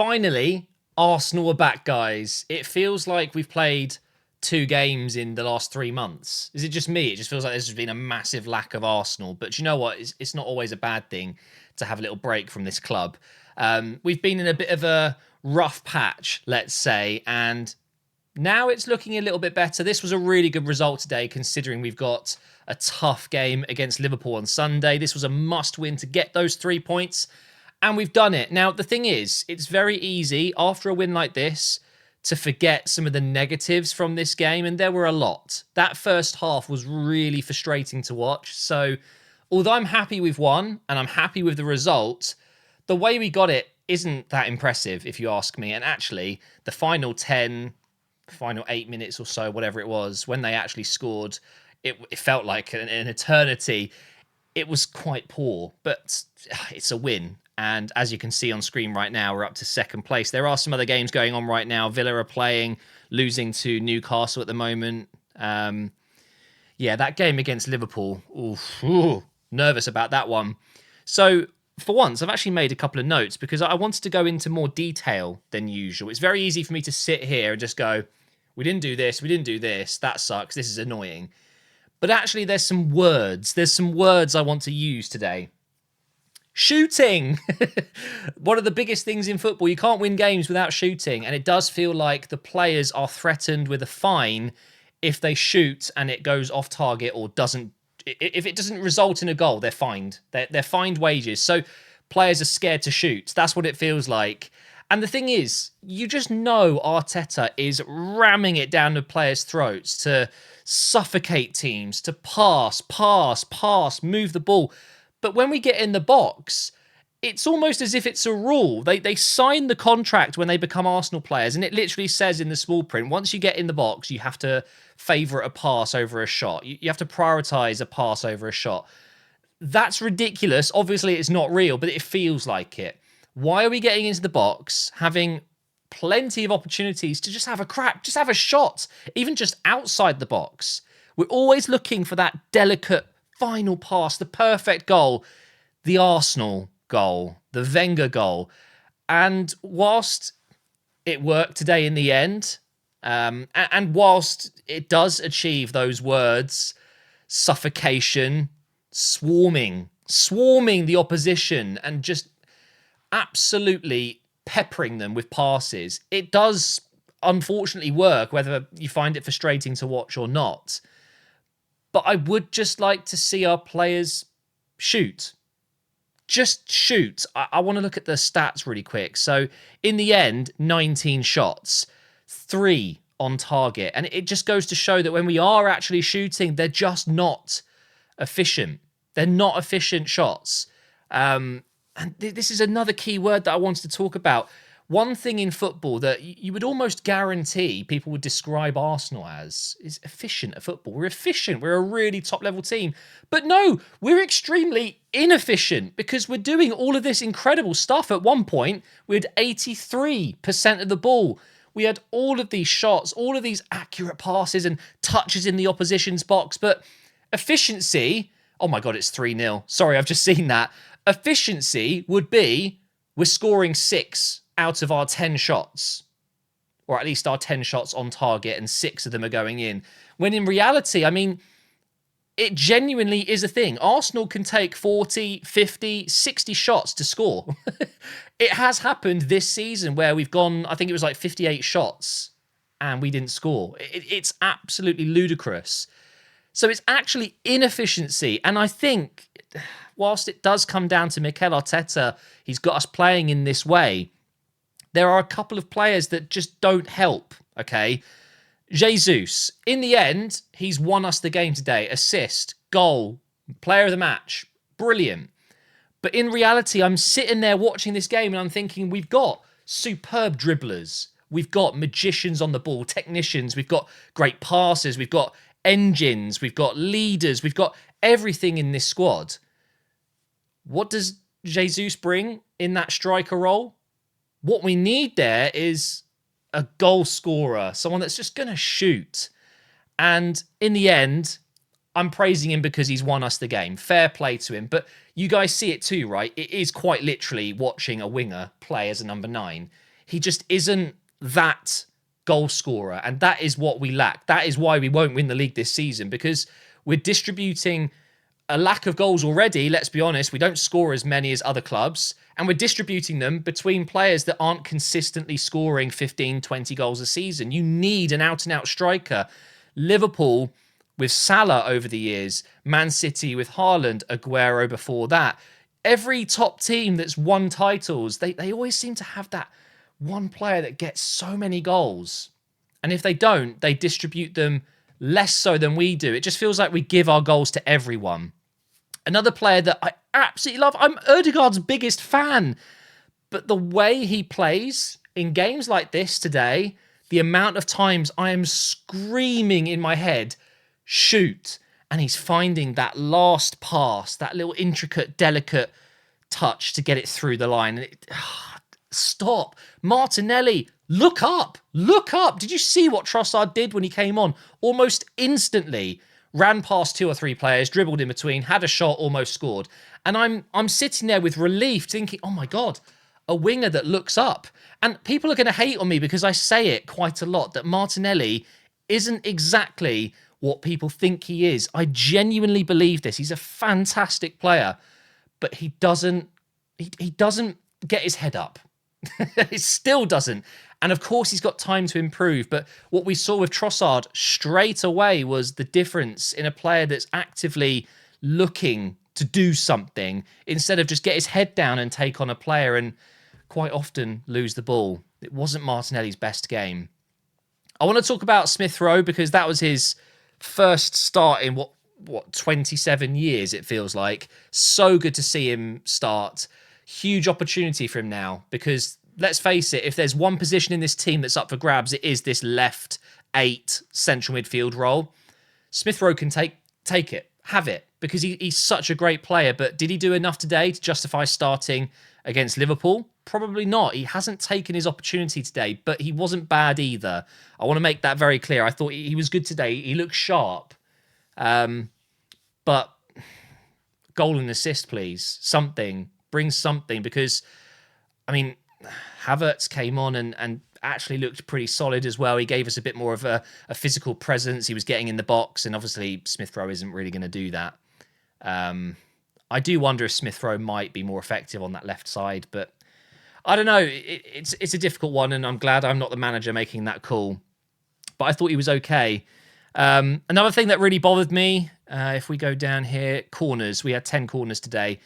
Finally, Arsenal are back, guys. It feels like we've played 2 games in the last 3 months. Is it just me? It just feels like there's just been a massive lack of Arsenal. But you know what? It's not always a bad thing to have a little break from this club. We've been in a bit of a rough patch, let's say, and now it's looking a little bit better. This was a really good result today, considering we've got a tough game against Liverpool on Sunday. This was a must-win to get those 3 points, and we've done it. Now, the thing is, it's very easy after a win like this to forget some of the negatives from this game, and there were a lot. That first half was really frustrating to watch. So, although I'm happy we've won, and I'm happy with the result, the way we got it isn't that impressive, if you ask me. And actually, the final 8 minutes or so, whatever it was, when they actually scored, it felt like an eternity. It was quite poor, but it's a win. And as you can see on screen right now, we're up to second place. There are some other games going on right now. Villa are playing, losing to Newcastle at the moment. Yeah, that game against Liverpool, nervous about that one. So for once, I've actually made a couple of notes because I wanted to go into more detail than usual. It's very easy for me to sit here and just go, we didn't do this, that sucks, this is annoying. But actually, there's some words I want to use today. Shooting! One of the biggest things in football. You can't win games without shooting, and it does feel like the players are threatened with a fine if they shoot and it goes off target or doesn't. If it doesn't result in a goal, they're fined. They're fined wages. So players are scared to shoot. That's what it feels like. And the thing is, you just know Arteta is ramming it down the players' throats to suffocate teams, to pass, move the ball. But when we get in the box, it's almost as if it's a rule. They sign the contract when they become Arsenal players, and it literally says in the small print, once you get in the box, you have to favour a pass over a shot. You have to prioritise a pass over a shot. That's ridiculous. Obviously, it's not real, but it feels like it. Why are we getting into the box, having plenty of opportunities to just have a crack, just have a shot, even just outside the box? We're always looking for that delicate final pass, the perfect goal, the Arsenal goal, the Wenger goal. And whilst it worked today in the end, and whilst it does achieve those words, suffocation, swarming the opposition and just absolutely peppering them with passes, it does unfortunately work, whether you find it frustrating to watch or not. But I would just like to see our players shoot. Just shoot. I want to look at the stats really quick. So in the end, 19 shots, 3 on target. And it just goes to show that when we are actually shooting, they're just not efficient. They're not efficient shots. And this is another key word that I wanted to talk about. One thing in football that you would almost guarantee people would describe Arsenal as is efficient at football. We're efficient. We're a really top-level team. But no, we're extremely inefficient because we're doing all of this incredible stuff. At one point, we had 83% of the ball. We had all of these shots, all of these accurate passes and touches in the opposition's box. But efficiency, oh my God, it's 3-0. Sorry, I've just seen that. Efficiency would be we're scoring 6 out of our 10 shots, or at least our 10 shots on target, and 6 of them are going in. When in reality, I mean, it genuinely is a thing. Arsenal can take 40, 50, 60 shots to score. It has happened this season where we've gone, I think it was like 58 shots, and we didn't score. It's absolutely ludicrous. So it's actually inefficiency. And I think, whilst it does come down to Mikel Arteta, he's got us playing in this way, there are a couple of players that just don't help, okay? Jesus, in the end, he's won us the game today. Assist, goal, player of the match, brilliant. But in reality, I'm sitting there watching this game and I'm thinking we've got superb dribblers. We've got magicians on the ball, technicians. We've got great passers. We've got engines. We've got leaders. We've got everything in this squad. What does Jesus bring in that striker role? What we need there is a goal scorer, someone that's just going to shoot. And in the end, I'm praising him because he's won us the game. Fair play to him. But you guys see it too, right? It is quite literally watching a winger play as a number 9. he just isn't that goal scorer. And that is what we lack. That is why we won't win the league this season, because we're distributing a lack of goals already. Let's be honest. We don't score as many as other clubs, and we're distributing them between players that aren't consistently scoring 15, 20 goals a season. You need an out-and-out striker. Liverpool with Salah over the years, Man City with Haaland, Aguero before that. Every top team that's won titles, they always seem to have that one player that gets so many goals. And if they don't, they distribute them less so than we do. It just feels like we give our goals to everyone. Another player that I absolutely love, I'm Ødegaard's biggest fan, but the way he plays in games like this today, the amount of times I am screaming in my head, shoot, and he's finding that last pass, that little intricate, delicate touch to get it through the line. And stop. Martinelli, look up. Look up. Did you see what Trossard did when he came on? Almost instantly ran past 2 or 3 players, dribbled in between, had a shot, almost scored. And I'm sitting there with relief thinking, oh my God, a winger that looks up. And people are going to hate on me because I say it quite a lot, that Martinelli isn't exactly what people think he is. I genuinely believe this. He's a fantastic player, but he doesn't get his head up. He still doesn't. And of course, he's got time to improve. But what we saw with Trossard straight away was the difference in a player that's actively looking to do something instead of just get his head down and take on a player and quite often lose the ball. It wasn't Martinelli's best game. I want to talk about Smith Rowe because that was his first start in what 27 years it feels like. So good to see him start. Huge opportunity for him now, because let's face it, if there's one position in this team that's up for grabs, it is this left 8 central midfield role. Smith Rowe can take it, have it, because he's such a great player. But did he do enough today to justify starting against Liverpool? Probably not. He hasn't taken his opportunity today, but he wasn't bad either. I want to make that very clear. I thought he was good today. He looked sharp. But goal and assist, please. Something. Bring something, because, I mean, Havertz came on and actually looked pretty solid as well. He gave us a bit more of a physical presence. He was getting in the box, and obviously Smith Rowe isn't really going to do that. I do wonder if Smith Rowe might be more effective on that left side, but I don't know. It's a difficult one, and I'm glad I'm not the manager making that call. But I thought he was okay. Another thing that really bothered me, if we go down here, corners. We had 10 corners today.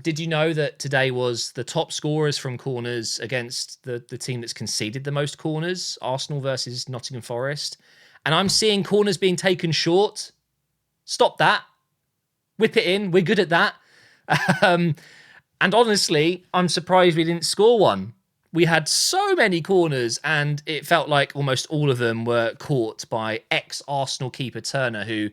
Did you know that today was the top scorers from corners against the team that's conceded the most corners, Arsenal versus Nottingham Forest? And I'm seeing corners being taken short. Stop that. Whip it in. We're good at that. And honestly, I'm surprised we didn't score one. We had so many corners, and it felt like almost all of them were caught by ex-Arsenal keeper Turner, who,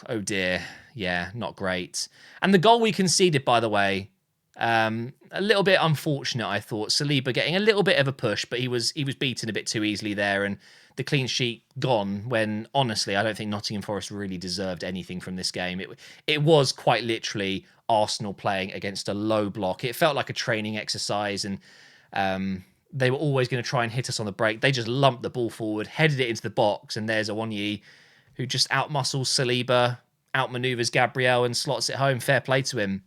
oh dear, yeah, not great. And the goal we conceded, by the way, a little bit unfortunate, I thought. Saliba getting a little bit of a push, but he was beaten a bit too easily there, and the clean sheet gone when, honestly, I don't think Nottingham Forest really deserved anything from this game. It was quite literally Arsenal playing against a low block. It felt like a training exercise, and they were always going to try and hit us on the break. They just lumped the ball forward, headed it into the box, and there's Awoniyi, who just outmuscles Saliba, outmaneuvers Gabriel, and slots it home. Fair play to him.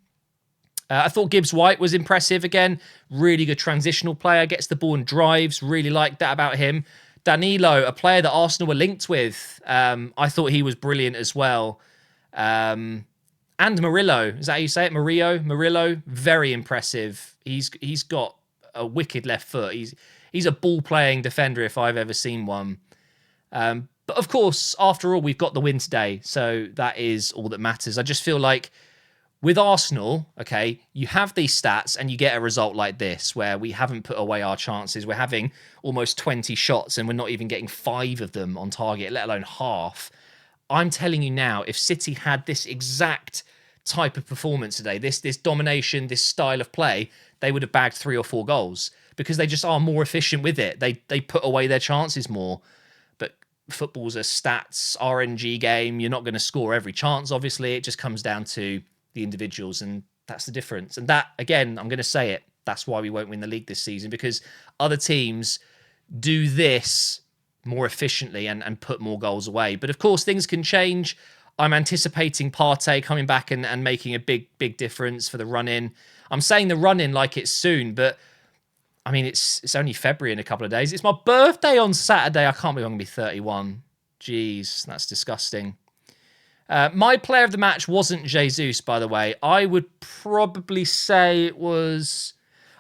I thought Gibbs-White was impressive again. Really good transitional player. Gets the ball and drives. Really liked that about him. Danilo, a player that Arsenal were linked with. I thought he was brilliant as well. And Murillo. Is that how you say it? Murillo. Very impressive. He's got a wicked left foot. He's a ball-playing defender if I've ever seen one. But of course, after all, we've got the win today. So that is all that matters. I just feel like with Arsenal, okay, you have these stats and you get a result like this where we haven't put away our chances. We're having almost 20 shots and we're not even getting 5 of them on target, let alone half. I'm telling you now, if City had this exact type of performance today, this domination, this style of play, they would have bagged 3 or 4 goals because they just are more efficient with it. They put away their chances more. But football's a stats, RNG game. You're not going to score every chance, obviously. It just comes down to the individuals, and that's the difference. And that, again, I'm going to say it, that's why we won't win the league this season, because other teams do this more efficiently and put more goals away. But of course, things can change. I'm anticipating Partey coming back and making a big difference for the run-in. I'm saying the run-in like it's soon, but I mean, it's only February in a couple of days. It's my birthday on Saturday. I can't believe I'm going to be 31. Jeez, that's disgusting. My player of the match wasn't Jesus, by the way. I would probably say it was...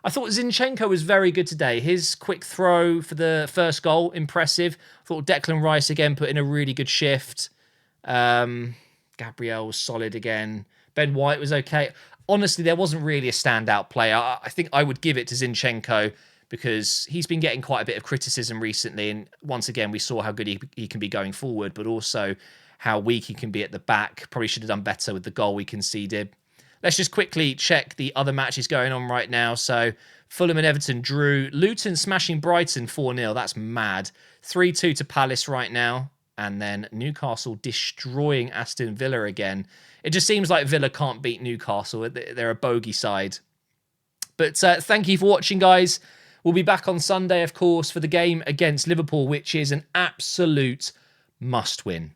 I thought Zinchenko was very good today. His quick throw for the first goal, impressive. I thought Declan Rice, again, put in a really good shift. Gabriel was solid again. Ben White was okay. Honestly, there wasn't really a standout player. I think I would give it to Zinchenko because he's been getting quite a bit of criticism recently. And once again, we saw how good he can be going forward, but also how weak he can be at the back. Probably should have done better with the goal we conceded. Let's just quickly check the other matches going on right now. So Fulham and Everton drew. Luton smashing Brighton 4-0. That's mad. 3-2 to Palace right now. And then Newcastle destroying Aston Villa again. It just seems like Villa can't beat Newcastle. They're a bogey side. But thank you for watching, guys. We'll be back on Sunday, of course, for the game against Liverpool, which is an absolute must-win.